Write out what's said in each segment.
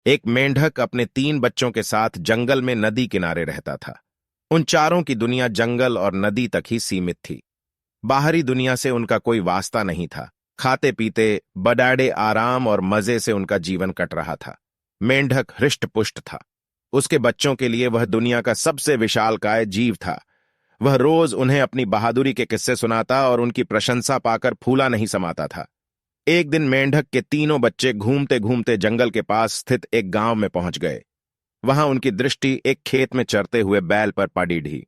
एक मेंढक अपने 3 बच्चों के साथ जंगल में नदी किनारे रहता था। उन चारों की दुनिया जंगल और नदी तक ही सीमित थी। बाहरी दुनिया से उनका कोई वास्ता नहीं था। खाते पीते बडाड़े आराम और मजे से उनका जीवन कट रहा था। मेंढक हृष्ट-पुष्ट था। उसके बच्चों के लिए वह दुनिया का सबसे विशालकाय जीव था। वह रोज उन्हें अपनी बहादुरी के किस्से सुनाता और उनकी प्रशंसा पाकर फूला नहीं समाता था। एक दिन मेंढक के तीनों बच्चे घूमते घूमते जंगल के पास स्थित एक गांव में पहुंच गए। वहां उनकी दृष्टि एक खेत में चरते हुए बैल पर पड़ी ढी।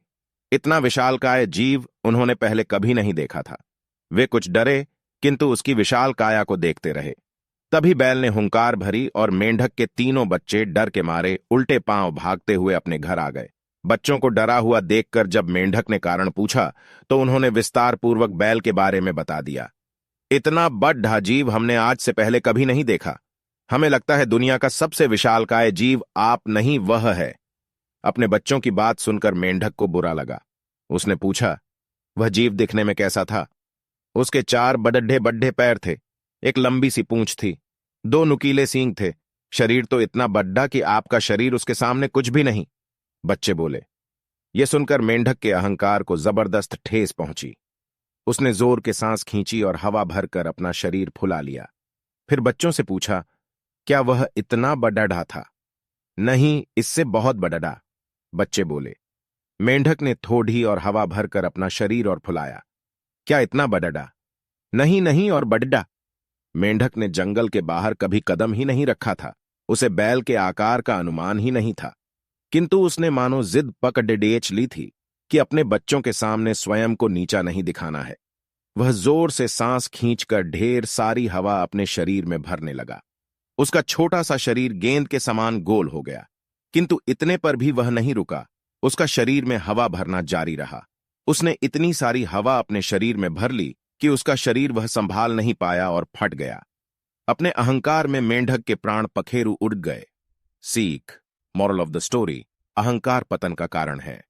इतना विशालकाय जीव उन्होंने पहले कभी नहीं देखा था। वे कुछ डरे, किंतु उसकी विशाल काया को देखते रहे। तभी बैल ने हुंकार भरी और मेंढक के तीनों बच्चे डर के मारे उल्टे पांव भागते हुए अपने घर आ गए। बच्चों को डरा हुआ देखकर जब मेंढक ने कारण पूछा, तो उन्होंने विस्तार पूर्वक बैल के बारे में बता दिया। इतना बड़ा जीव हमने आज से पहले कभी नहीं देखा। हमें लगता है दुनिया का सबसे विशालकाय जीव आप नहीं, वह है। अपने बच्चों की बात सुनकर मेंढक को बुरा लगा। उसने पूछा, वह जीव दिखने में कैसा था? उसके 4 बड़े बड़े पैर थे, एक लंबी सी पूंछ थी, 2 नुकीले सींग थे। शरीर तो इतना बड़ा कि आपका शरीर उसके सामने कुछ भी नहीं। बच्चे बोले। यह सुनकर मेंढक के अहंकार को जबरदस्त ठेस पहुंची। उसने जोर के सांस खींची और हवा भरकर अपना शरीर फुला लिया। फिर बच्चों से पूछा, क्या वह इतना बड़ा था? नहीं, इससे बहुत बड़ा। बच्चे बोले। मेंढक ने थोड़ी और हवा भरकर अपना शरीर और फुलाया। क्या इतना बड़ा? नहीं नहीं, और बड़ा। मेंढक ने जंगल के बाहर कभी कदम ही नहीं रखा था। उसे बैल के आकार का अनुमान ही नहीं था, किंतु उसने मानो जिद पकड़ ली थी कि अपने बच्चों के सामने स्वयं को नीचा नहीं दिखाना है। वह जोर से सांस खींचकर ढेर सारी हवा अपने शरीर में भरने लगा। उसका छोटा सा शरीर गेंद के समान गोल हो गया, किंतु इतने पर भी वह नहीं रुका। उसका शरीर में हवा भरना जारी रहा। उसने इतनी सारी हवा अपने शरीर में भर ली कि उसका शरीर वह संभाल नहीं पाया और फट गया। अपने अहंकार में मेंढक के प्राण पखेरु उड़ गए। सीख, मॉरल ऑफ द स्टोरी, अहंकार पतन का कारण है।